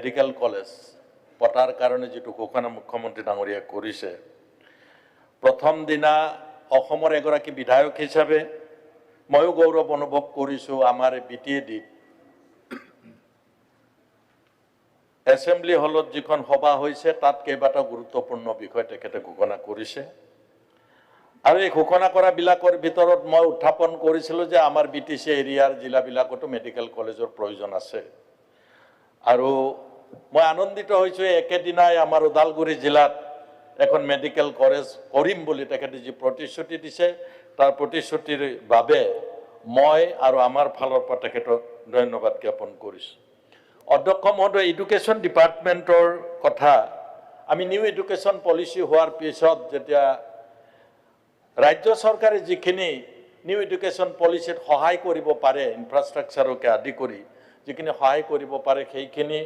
Medical college পতাৰ কাৰণে যেটো ঘোষণা মুখ্যমন্ত্ৰী ডাঙৰীয়া কৰিছে প্ৰথম দিনা অসমৰ এগৰাকী বিধায়ক হিচাপে ময়ো গৌৰৱ অনুভৱ কৰিছোঁ আমাৰ বিটিএডি এছেম্বলি হলত যিখন সভা হৈছে তাত কেইবাটা গুৰুত্বপূৰ্ণ বিষয় তেখেতে ঘোষণা কৰিছে আৰু এই ঘোষণা কৰা বিলাকৰ ভিতৰত মই উত্থাপন কৰিছিলোঁ যে আমাৰ বিটিসি এৰিয়াৰ জিলাবিলাকতো মেডিকেল কলেজৰ প্ৰয়োজন আছে আৰু মই আনন্দিত হৈছোঁ একেদিনাই আমাৰ ওদালগুৰি জিলাত এখন মেডিকেল কলেজ কৰিম বুলি তেখেতে যি প্ৰতিশ্ৰুতি দিছে তাৰ প্ৰতিশ্ৰুতিৰ বাবে মই আৰু আমাৰ ফালৰ পৰা তেখেতক ধন্যবাদ জ্ঞাপন কৰিছোঁ অধ্যক্ষ মহোদয় এডুকেশ্যন ডিপাৰ্টমেণ্টৰ কথা আমি নিউ এডুকেশ্যন পলিচি হোৱাৰ পিছত যেতিয়া ৰাজ্য চৰকাৰে যিখিনি নিউ এডুকেশ্যন পলিচিত সহায় কৰিব পাৰে ইনফ্ৰাষ্ট্ৰাকচাৰকে আদি কৰি যিখিনি সহায় কৰিব পাৰে সেইখিনি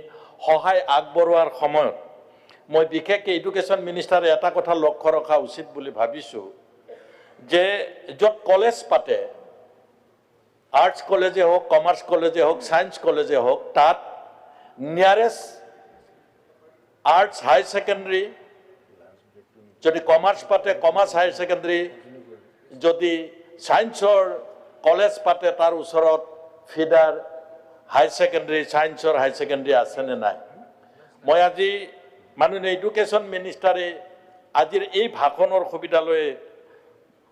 সহায় আগবঢ়োৱাৰ সময়ত মই বিশেষকৈ এডুকেশ্যন মিনিষ্টাৰে এটা কথা লক্ষ্য ৰখা উচিত বুলি ভাবিছোঁ যে য'ত কলেজ পাতে আৰ্টছ কলেজে হওক কমাৰ্চ কলেজে হওক ছায়েন্স কলেজে হওক তাত নিয়াৰেষ্ট আৰ্টছ হাই ছেকেণ্ডেৰী যদি কমাৰ্চ পাতে কমাৰ্চ হায়াৰ ছেকেণ্ডেৰী যদি ছায়েন্সৰ কলেজ পাতে তাৰ ওচৰত ফিডাৰ হাই ছেকেণ্ডেৰী ছায়েন্সৰ হাই ছেকেণ্ডেৰী আছেনে নাই মই আজি মাননীয় এডুকেশ্যন মিনিষ্টাৰে আজিৰ এই ভাষণৰ সুবিধা লৈ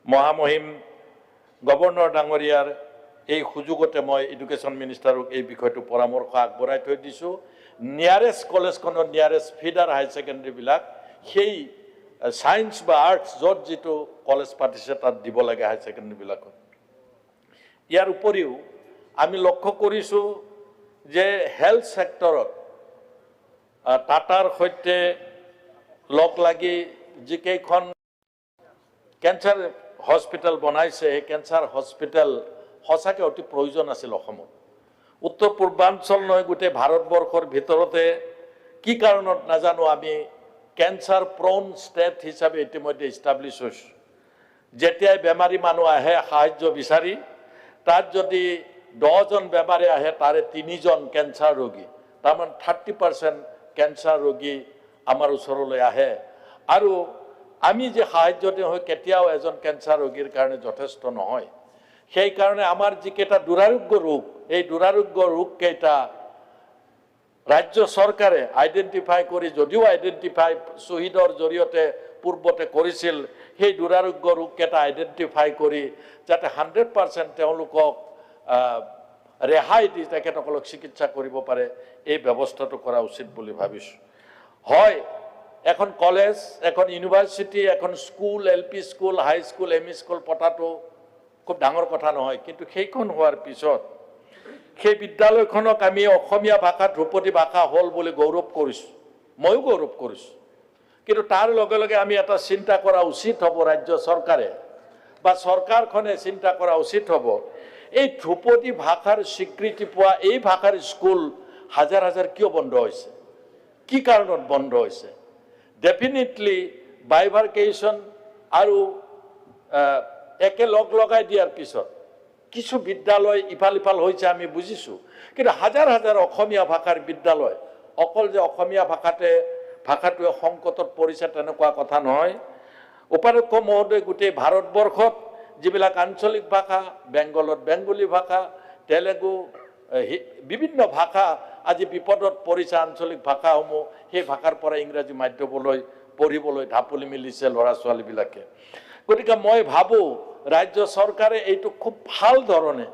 মহামহিম গভৰ্ণৰ ডাঙৰীয়াৰ এই সুযোগতে মই এডুকেশ্যন মিনিষ্টাৰক এই বিষয়টো পৰামৰ্শ আগবঢ়াই থৈ দিছোঁ নিয়াৰেষ্ট কলেজখনৰ নিয়াৰেষ্ট ফিডাৰ হাই ছেকেণ্ডেৰীবিলাক সেই ছায়েন্স বা আৰ্টছ য'ত যিটো কলেজ পাতিছে তাত দিব লাগে হাই ছেকেণ্ডেৰীবিলাকত ইয়াৰ উপৰিও আমি লক্ষ্য কৰিছোঁ যে হেল্থ ছেক্টৰত টাটাৰ সৈতে লগ লাগি যিকেইখন কেঞ্চাৰ হস্পিটেল বনাইছে সেই কেঞ্চাৰ হস্পিটেল সঁচাকৈ অতি প্ৰয়োজন আছিল অসমত উত্তৰ পূৰ্বাঞ্চল নহয় গোটেই ভাৰতবৰ্ষৰ ভিতৰতে কি কাৰণত নাজানো আমি কেঞ্চাৰ প্ৰ'ন ষ্টেট হিচাপে ইতিমধ্যে ইষ্টাব্লিছ হৈছোঁ যেতিয়াই বেমাৰী মানুহ আহে সাহায্য বিচাৰি তাত যদি 10জন বেমাৰী আহে তাৰে 3জন কেঞ্চাৰ ৰোগী তাৰমানে 30% কেঞ্চাৰ ৰোগী আমাৰ ওচৰলৈ আহে আৰু আমি যে সাহায্য দিওঁ কেতিয়াও এজন কেঞ্চাৰ ৰোগীৰ কাৰণে যথেষ্ট নহয় সেইকাৰণে আমাৰ যিকেইটা দুৰাৰোগ্য ৰোগ এই দুৰাৰোগ্য ৰোগকেইটা ৰাজ্য চৰকাৰে আইডেণ্টিফাই কৰি যদিও আইডেণ্টিফাই শ্বহীদৰ জৰিয়তে পূৰ্বতে কৰিছিল সেই দুৰাৰোগ্য ৰোগকেইটা আইডেণ্টিফাই কৰি যাতে 100% তেওঁলোকক ৰেহাই দি তেখেতসকলক চিকিৎসা কৰিব পাৰে এই ব্যৱস্থাটো কৰা উচিত বুলি ভাবিছোঁ হয় এখন কলেজ এখন ইউনিভাৰ্চিটি এখন স্কুল এলপি স্কুল হাই স্কুল এমই স্কুল পতাটো খুব ডাঙৰ কথা নহয় কিন্তু সেইখন হোৱাৰ পিছত সেই বিদ্যালয়খনক আমি অসমীয়া ভাষা ধ্ৰুপদী ভাষা হ'ল বুলি গৌৰৱ কৰিছোঁ ময়ো গৌৰৱ কৰিছোঁ কিন্তু তাৰ লগে লগে আমি এটা চিন্তা কৰা উচিত হ'ব ৰাজ্য চৰকাৰে বা চৰকাৰখনে চিন্তা কৰা উচিত হ'ব এই ধ্ৰুপদী ভাষাৰ স্বীকৃতি পোৱা এই ভাষাৰ স্কুল হাজাৰ হাজাৰ কিয় বন্ধ হৈছে কি কাৰণত বন্ধ হৈছে ডেফিনেটলি বাইভাৰ্কেশ্যন আৰু একে লগ লগাই দিয়াৰ পিছত কিছু বিদ্যালয় ইফাল ইফাল হৈছে আমি বুজিছোঁ কিন্তু হাজাৰ হাজাৰ অসমীয়া ভাষাৰ বিদ্যালয় অকল যে অসমীয়া ভাষাটোৱে সংকটত পৰিছে তেনেকুৱা কথা নহয় উপাধ্যক্ষ মহোদয় গোটেই ভাৰতবৰ্ষত যিবিলাক আঞ্চলিক ভাষা বেংগলত বেংগলী ভাষা তেলেগু বিভিন্ন ভাষা আজি বিপদত পৰিছে আঞ্চলিক ভাষাসমূহ সেই ভাষাৰ পৰা ইংৰাজী মাধ্যমলৈ পঢ়িবলৈ ঢাপলি মেলিছে ল'ৰা ছোৱালীবিলাকে গতিকে মই ভাবোঁ ৰাজ্য চৰকাৰে এইটো খুব ভাল ধৰণে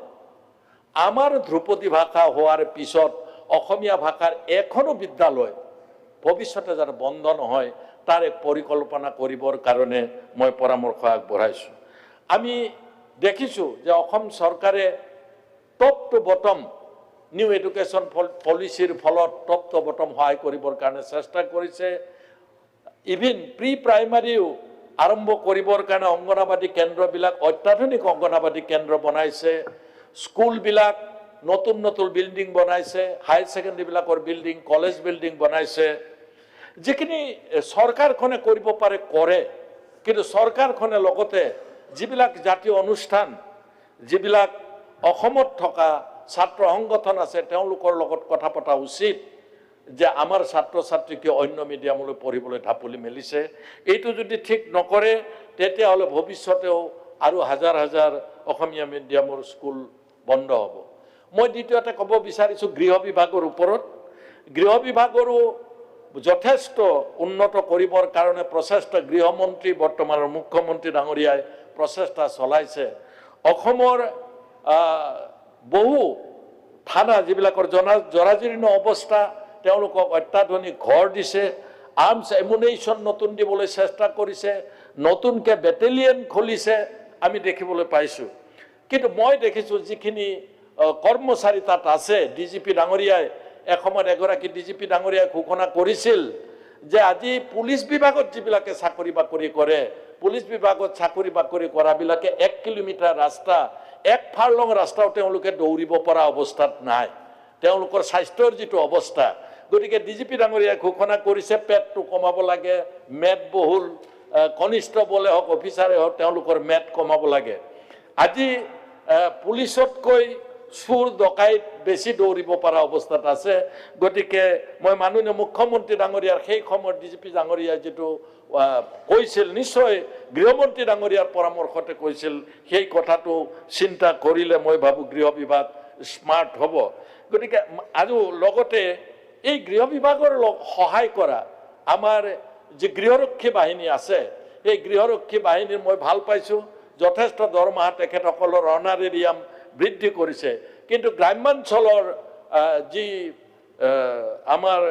আমাৰ ধ্ৰুপদী ভাষা হোৱাৰ পিছত অসমীয়া ভাষাৰ এখনো বিদ্যালয় ভৱিষ্যতে যাতে বন্ধ নহয় তাৰ এক পৰিকল্পনা কৰিবৰ কাৰণে মই পৰামৰ্শ আগবঢ়াইছোঁ আমি দেখিছোঁ যে অসম চৰকাৰে top to bottom new education পলিচিৰ ফলত টপ টু বটম সহায় কৰিবৰ কাৰণে চেষ্টা কৰিছে ইভিন প্ৰি প্ৰাইমাৰীও আৰম্ভ কৰিবৰ কাৰণে অংগনবাদী কেন্দ্ৰবিলাক অত্যাধুনিক অংগনবাদী কেন্দ্ৰ বনাইছে স্কুলবিলাক নতুন নতুন বিল্ডিং বনাইছে হায়াৰ ছেকেণ্ডেৰীবিলাকৰ বিল্ডিং কলেজ বিল্ডিং বনাইছে যিখিনি চৰকাৰখনে কৰিব পাৰে কৰে কিন্তু চৰকাৰখনে লগতে যিবিলাক জাতীয় অনুষ্ঠান যিবিলাক অসমত থকা ছাত্ৰ সংগঠন আছে তেওঁলোকৰ লগত কথা পতা উচিত যে আমাৰ ছাত্ৰ ছাত্ৰীকে অন্য মিডিয়ামলৈ পঢ়িবলৈ ঢাপলি মেলিছে। এইটো যদি ঠিক নকৰে তেতিয়াহ'লে ভৱিষ্যতেও আৰু হাজাৰ হাজাৰ অসমীয়া মিডিয়ামৰ স্কুল বন্ধ হ'ব। মই দ্বিতীয়তে ক'ব বিচাৰিছোঁ গৃহ বিভাগৰ ওপৰত। গৃহ বিভাগৰো যথেষ্ট উন্নত কৰিবৰ কাৰণে প্ৰচেষ্টা গৃহমন্ত্ৰী বৰ্তমানৰ মুখ্যমন্ত্ৰী ডাঙৰীয়াই প্ৰচেষ্টা চলাইছে। অসমৰ বহু থানা যিবিলাকৰ জৰাজীৰ্ণ অৱস্থা তেওঁলোকক অত্যাধুনিক ঘৰ দিছে, আৰ্মছ এমুনেশ্যন নতুন দিবলৈ চেষ্টা কৰিছে, নতুনকৈ বেটেলিয়ন খুলিছে আমি দেখিবলৈ পাইছোঁ। কিন্তু মই দেখিছোঁ যিখিনি কৰ্মচাৰী তাত আছে, ডিজিপি ডাঙৰীয়াই এসময়ত এগৰাকী ডিজিপি ডাঙৰীয়াই ঘোষণা কৰিছিল যে আজি পুলিচ বিভাগত যিবিলাকে চাকৰি বাকৰি কৰে, পুলিচ বিভাগত চাকৰি বাকৰি কৰাবিলাকে 1 কিলোমিটাৰ ৰাস্তা, 1 ফাৰলং ৰাস্তাও তেওঁলোকে দৌৰিব পৰা অৱস্থাত নাই, তেওঁলোকৰ স্বাস্থ্যৰ যিটো অৱস্থা। গতিকে ডিজিপি ডাঙৰীয়াই ঘোষণা কৰিছে পেটটো কমাব লাগে, মেদবহুল কনিষ্টবলে হওক অফিচাৰে হওক তেওঁলোকৰ মেদ কমাব লাগে। আজি পুলিচতকৈ চুৰ ডকাইত বেছি দৌৰিব পৰা অৱস্থাত আছে। গতিকে মই মাননীয় মুখ্যমন্ত্ৰী ডাঙৰীয়াৰ সেই সময়ত ডিজিপি ডাঙৰীয়াই যিটো কৈছিল, নিশ্চয় গৃহমন্ত্ৰী ডাঙৰীয়াৰ পৰামৰ্শতে কৈছিল, সেই কথাটো চিন্তা কৰিলে মই ভাবোঁ গৃহ বিভাগ স্মাৰ্ট হ'ব। গতিকে আৰু লগতে এই গৃহ বিভাগৰ সহায় কৰা আমাৰ যে গৃহৰক্ষী বাহিনী আছে, এই গৃহৰক্ষী বাহিনীৰ মই ভাল পাইছোঁ, যথেষ্ট দৰমহা তেখেতসকলৰ অনাৰেৰিয়াম বৃদ্ধি কৰিছে। কিন্তু গ্ৰাম্যাঞ্চলৰ যি আমাৰ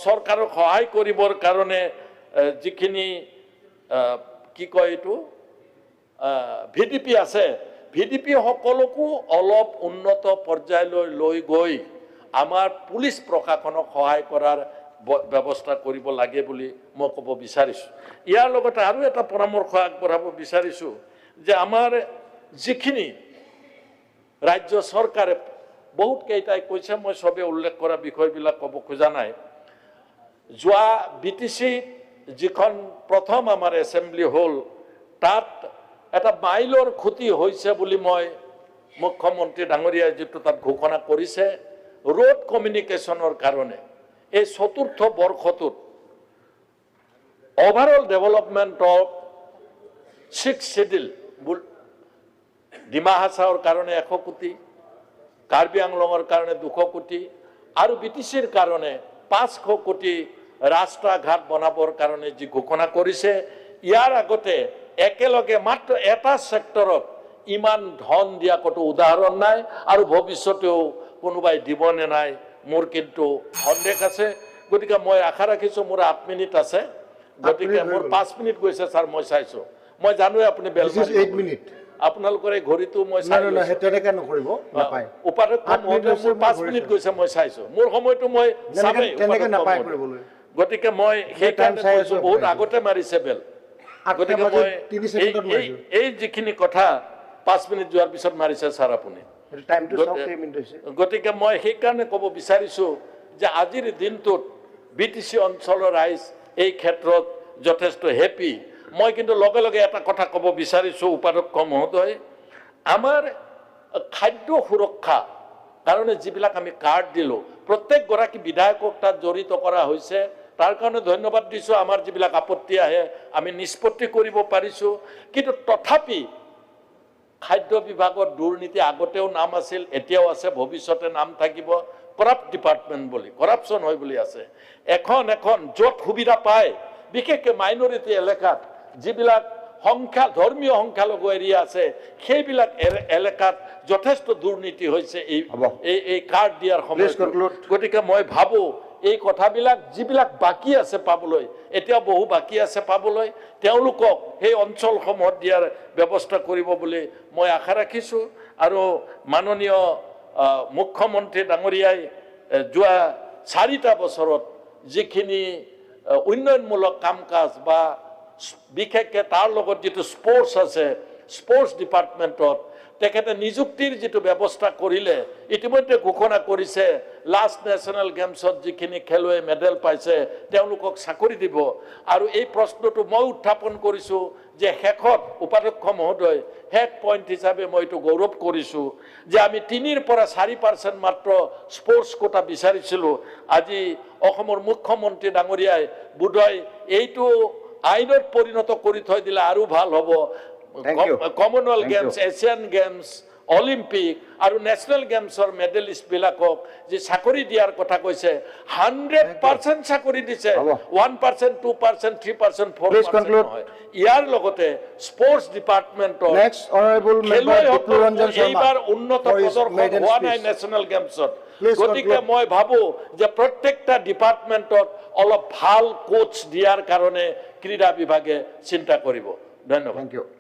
চৰকাৰক সহায় কৰিবৰ কাৰণে যিখিনি কি কয় এইটো VDP আছে, VDP সকলকো অলপ উন্নত পৰ্যায়লৈ লৈ গৈ আমাৰ পুলিচ প্ৰশাসনক সহায় কৰাৰ ব্যৱস্থা কৰিব লাগে বুলি মই ক'ব বিচাৰিছোঁ। ইয়াৰ লগতে আৰু এটা পৰামৰ্শ আগবঢ়াব বিচাৰিছোঁ যে আমাৰ যিখিনি ৰাজ্য চৰকাৰে বহুত কেইটাই কৈছে, মই চবে উল্লেখ কৰা বিষয়বিলাক ক'ব খোজা নাই। যোৱা BTC যিখন প্ৰথম আমাৰ এছেম্বলি হ'ল তাত এটা মাইলৰ ক্ষতি হৈছে বুলি মই মুখ্যমন্ত্ৰী ডাঙৰীয়াই যিটো তাত ঘোষণা কৰিছে ৰোড কমিউনিকেশ্যনৰ কাৰণে এই ৪ৰ্থ বৰ্ষটোত overall development of 6 schedule Dima হাছাওৰ কাৰণে 100 কোটি, কাৰ্বি আংলঙৰ কাৰণে 200 কোটি আৰু BTCৰ কাৰণে 500 কোটি ৰাস্তা ঘাট বনাবৰ কাৰণে যি ঘোষণা কৰিছে, ইয়াৰ আগতে একেলগে মাত্ৰ এটা সেক্টৰত ইমান ধন দিয়া কোনো উদাহৰণ নাই আৰু ভৱিষ্যতেও কোনোবাই দিবনে নাই মোৰ কিন্তু সন্দেহ আছে। গতিকে মই আশা ৰাখিছোঁ, মোৰ 8 মিনিট আছে, গতিকে মোৰ 5 মিনিট গৈছে ছাৰ, মই চাইছোঁ, মই জানোৱে আপুনি বেল মাৰিব, আপোনালোকৰ এই ঘড়ীটো মই চাই উপাধ্যক্ষ মহোদয় মোৰ 5 মিনিট গৈছে, মই চাইছোঁ, মোৰ সময়টো মই চামেই। গতিকে মই সেইকাৰণে কৈছোঁ বহুত আগতে মাৰিছে বেল। গতিকে মই এই যিখিনি কথা 5 মিনিট যোৱাৰ পিছত মাৰিছে ছাৰ আপুনি, গতিকে মই সেইকাৰণে ক'ব বিচাৰিছোঁ যে আজিৰ দিনটোত BTC অঞ্চলৰ ৰাইজ এই ক্ষেত্ৰত যথেষ্ট হেপী। মই কিন্তু লগে লগে এটা কথা ক'ব বিচাৰিছোঁ উপাধ্যক্ষ মহোদয়, আমাৰ খাদ্য সুৰক্ষা কাৰণে যিবিলাক আমি কাৰ্ড দিলোঁ প্ৰত্যেকগৰাকী বিধায়কক তাত জড়িত কৰা হৈছে, তাৰ কাৰণে ধন্যবাদ দিছোঁ। আমাৰ যিবিলাক আপত্তি আহে আমি নিষ্পত্তি কৰিব পাৰিছোঁ, কিন্তু তথাপি খাদ্য বিভাগৰ দুৰ্নীতি আগতেও নাম আছিল, এতিয়াও আছে, ভৱিষ্যতে নাম থাকিব, কৰাপ্ট ডিপাৰ্টমেণ্ট বুলি, কৰাপশ্যন হয় বুলি আছে। এখন য'ত সুবিধা পায়, বিশেষকৈ মাইনৰিটি এলেকাত যিবিলাক ধৰ্মীয় সংখ্যালঘু এৰিয়া আছে, সেইবিলাক এলেকাত যথেষ্ট দুৰ্নীতি হৈছে এই কাৰ্ড দিয়াৰ সময়ত। গতিকে মই ভাবোঁ এই কথাবিলাক যিবিলাক বাকী আছে পাবলৈ, এতিয়া বহু বাকী আছে পাবলৈ, তেওঁলোকক সেই অঞ্চলসমূহত দিয়াৰ ব্যৱস্থা কৰিব বুলি মই আশা ৰাখিছোঁ। আৰু মাননীয় মুখ্যমন্ত্ৰী ডাঙৰীয়াই যোৱা 4টা বছৰত যিখিনি উন্নয়নমূলক কাম কাজ বা বিশেষকৈ তাৰ লগত যিটো স্পৰ্টছ আছে, স্পৰ্টছ ডিপাৰ্টমেণ্টত তেখেতে নিযুক্তিৰ যিটো ব্যৱস্থা কৰিলে, ইতিমধ্যে ঘোষণা কৰিছে লাষ্ট নেশ্যনেল গেমছত যিখিনি খেলুৱৈ মেডেল পাইছে তেওঁলোকক চাকৰি দিব আৰু এই প্ৰশ্নটো মই উত্থাপন কৰিছোঁ যে শেষত উপাধ্যক্ষ মহোদয় শেষ পইণ্ট হিচাপে মই এইটো গৌৰৱ কৰিছোঁ যে আমি 3 পৰা 4% মাত্ৰ স্পৰ্টছ কোটা বিচাৰিছিলোঁ আজি অসমৰ মুখ্যমন্ত্ৰী ডাঙৰীয়াই বোধহয় এইটো আইনত পৰিণত কৰি থৈ দিলে আৰু ভাল হ'ব Commonwealth games Asian games Olympic আৰু নেশ্যনেল গেমছৰ মেডেলিষ্ট বিলাকক যে চাকৰি দিয়াৰ কথা কৈছে 100% চাকৰি দিছে 1% 2% 3% 4% নহয় ইয়াৰ লগতে স্পৰ্টছ ডিপাৰ্টমেণ্টৰ এইবাৰ উন্নত প্ৰদৰ্শন হোৱা নাই নেশ্যনেল গেমছত গতিকে মই ভাবো যে প্ৰত্যেকটা ডিপাৰ্টমেণ্টত অলপ ভাল কোচ দিয়াৰ কাৰণে ক্ৰীড়া বিভাগে চিন্তা কৰিব ধন্যবাদ